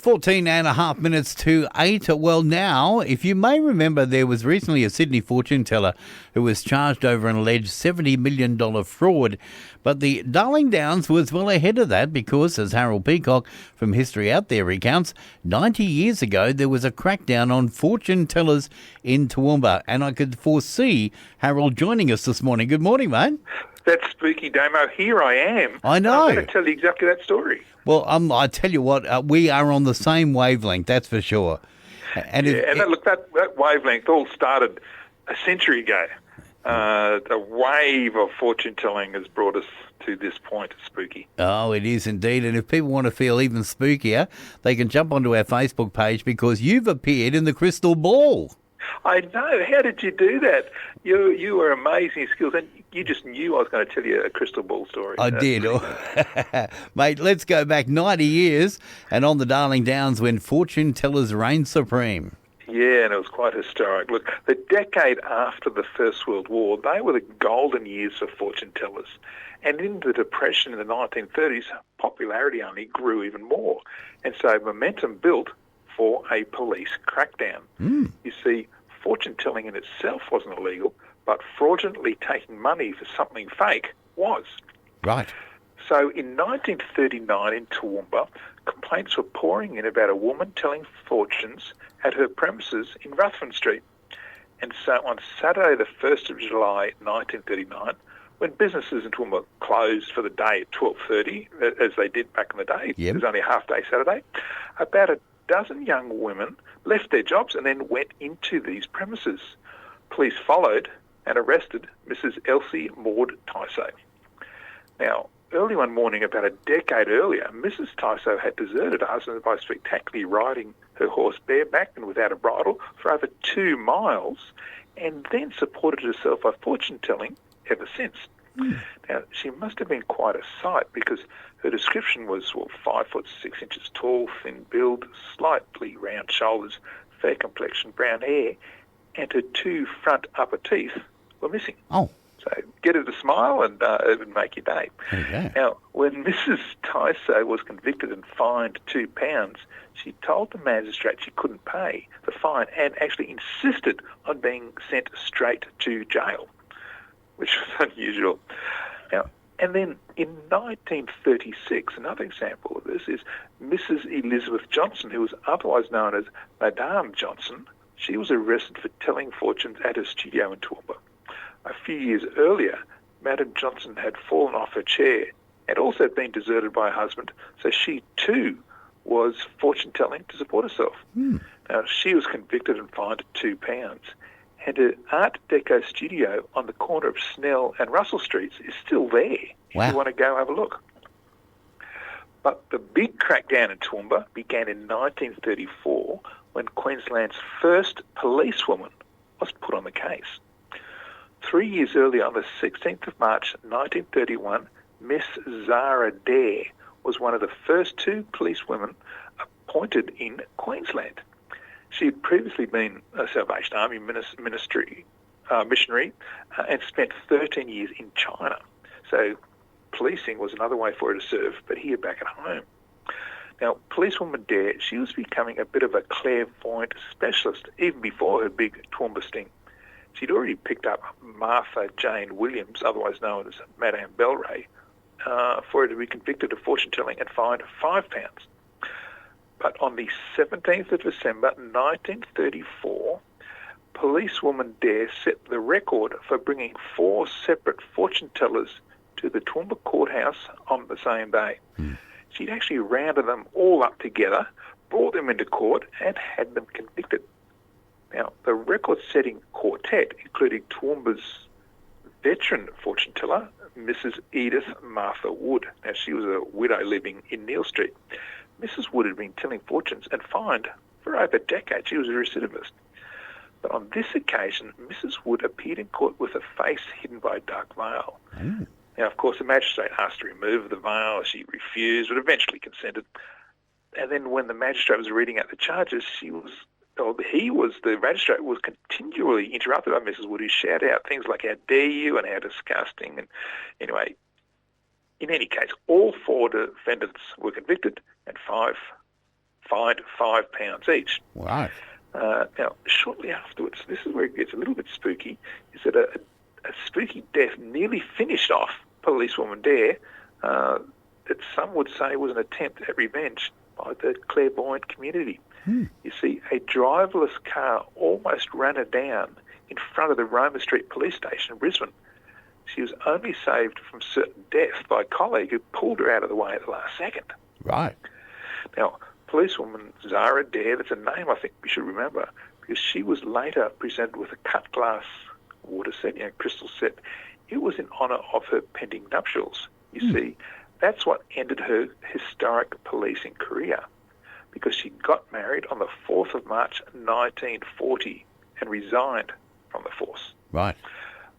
14 and a half minutes to 8. Well, now, if you may remember, there was recently a Sydney fortune teller who was charged over an alleged $70 million fraud. But the Darling Downs was well ahead of that because, as Harold Peacock from History Out There recounts, 90 years ago there was a crackdown on fortune tellers in Toowoomba. And I could foresee Harold joining us this morning. Good morning, mate. That's spooky, Damo. Here I am. I know. I'm going to tell you exactly that story. Well, I tell you what, we are on the same wavelength, that's for sure. And that wavelength all started a century ago. The wave of fortune telling has brought us to this point of spooky. Oh, it is indeed. And if people want to feel even spookier, they can jump onto our Facebook page because you've appeared in the crystal ball. I know. How did you do that? You were amazing skills, and you just knew I was going to tell you a crystal ball story. I did. Mate, let's go back 90 years and on the Darling Downs when fortune tellers reigned supreme. Yeah, and it was quite historic. Look, the decade after the First World War, they were the golden years for fortune tellers. And in the Depression in the 1930s, popularity only grew even more. And so momentum built for a police crackdown. You see, fortune-telling in itself wasn't illegal, but fraudulently taking money for something fake was. Right. So in 1939 in Toowoomba, complaints were pouring in about a woman telling fortunes at her premises in Ruthven Street. And so on Saturday the 1st of July 1939, when businesses in Toowoomba closed for the day at 12:30, as they did back in the day, It was only a half-day Saturday, about a dozen young women left their jobs and then went into these premises. Police followed and arrested Mrs. Elsie Maud Tyso. Now, early one morning, about a decade earlier, Mrs. Tyso had deserted her husband by spectacularly riding her horse bareback and without a bridle for over 2 miles, and then supported herself by fortune-telling ever since. Now, she must have been quite a sight because her description was 5 foot 6 inches tall, thin build, slightly round shoulders, fair complexion, brown hair, and her 2 front upper teeth were missing. Oh. So get her to smile and it would make your day. Okay. Now, when Mrs. Tyso was convicted and fined £2, she told the magistrate she couldn't pay the fine and actually insisted on being sent straight to jail, which was unusual. Now, and then in 1936, another example of this is Mrs. Elizabeth Johnson, who was otherwise known as Madame Johnson. She was arrested for telling fortunes at her studio in Toowoomba. A few years earlier, Madame Johnson had fallen off her chair and also been deserted by her husband, so she too was fortune-telling to support herself. Now, she was convicted and fined £2. And her Art Deco studio on the corner of Snell and Russell Streets is still there if you want to go have a look. But the big crackdown in Toowoomba began in 1934 when Queensland's first policewoman was put on the case. 3 years earlier, on the 16th of March 1931, Miss Zara Dare was one of the first 2 policewomen appointed in Queensland. She had previously been a Salvation Army missionary and spent 13 years in China. So policing was another way for her to serve, but here back at home. Now, policewoman Dare, she was becoming a bit of a clairvoyant specialist even before her big Toowoomba sting. She'd already picked up Martha Jane Williams, otherwise known as Madame Belray, for her to be convicted of fortune-telling and fined £5. But on the 17th of December 1934, policewoman Dare set the record for bringing 4 separate fortune-tellers to the Toowoomba courthouse on the same day. She'd actually rounded them all up together, brought them into court, and had them convicted. Now, the record-setting quartet included Toowoomba's veteran fortune-teller, Mrs. Edith Martha Wood. Now, she was a widow living in Neal Street. Mrs. Wood had been telling fortunes and fined for over a decade. She was a recidivist. But on this occasion, Mrs. Wood appeared in court with a face hidden by a dark veil. Now, of course, the magistrate asked to remove the veil. She refused, but eventually consented. And then when the magistrate was reading out the charges, the magistrate was continually interrupted by Mrs. Wood, who shouted out things like, "How dare you," and "How disgusting." And anyway, in any case, all 4 defendants were convicted and 5 fined £5 each. Right. Now, shortly afterwards, this is where it gets a little bit spooky, is that a spooky death nearly finished off policewoman Dare that some would say was an attempt at revenge by the clairvoyant community. You see, a driverless car almost ran her down in front of the Roma Street Police Station in Brisbane. She was only saved from certain death by a colleague who pulled her out of the way at the last second. Right. Now, policewoman Zara Dare, that's a name I think we should remember, because she was later presented with a cut glass water set, crystal set. It was in honour of her pending nuptials. You see, that's what ended her historic policing career, because she got married on the 4th of March 1940 and resigned from the force. Right.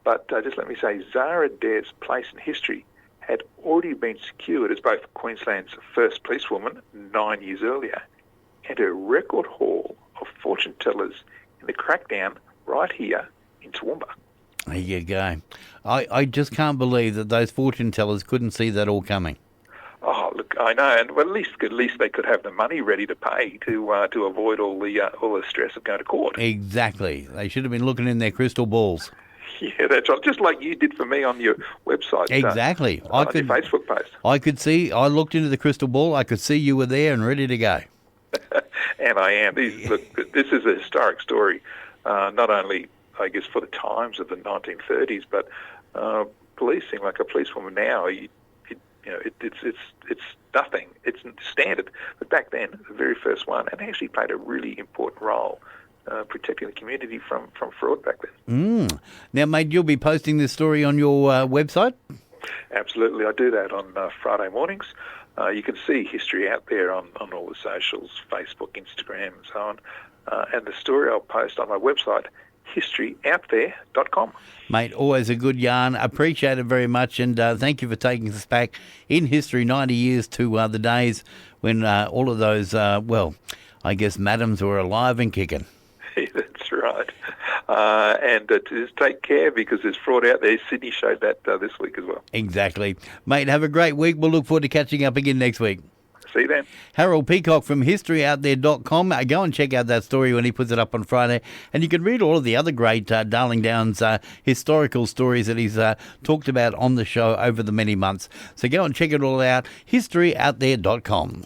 But just let me say, Zara Dare's place in history had already been secured as both Queensland's first policewoman 9 years earlier and a record haul of fortune tellers in the crackdown right here in Toowoomba. There you go. I just can't believe that those fortune tellers couldn't see that all coming. Oh, look, I know, and well, at least they could have the money ready to pay to avoid all the stress of going to court. Exactly. They should have been looking in their crystal balls. Yeah, that's right. Just like you did for me on your website. Exactly. On your Facebook post. I could see. I looked into the crystal ball. I could see you were there and ready to go. And I am. Look, this is a historic story, not only, I guess, for the times of the 1930s, but policing, like a policewoman now, it's nothing. It's standard. But back then, the very first one, and actually played a really important role protecting the community from fraud back then. Now, mate, you'll be posting this story on your website? Absolutely. I do that on Friday mornings. You can see history out there on all the socials, Facebook, Instagram, and so on. And the story I'll post on my website, historyouthere.com. Mate, always a good yarn. Appreciate it very much, and thank you for taking us back in history 90 years to the days when all of those, I guess, madams were alive and kicking. That's right. And just take care, because there's fraud out there. Sydney showed that this week as well. Exactly. Mate, have a great week. We'll look forward to catching up again next week. See you then. Harold Peacock from historyouthere.com. Go and check out that story when he puts it up on Friday. And you can read all of the other great Darling Downs historical stories that he's talked about on the show over the many months. So go and check it all out, historyouthere.com.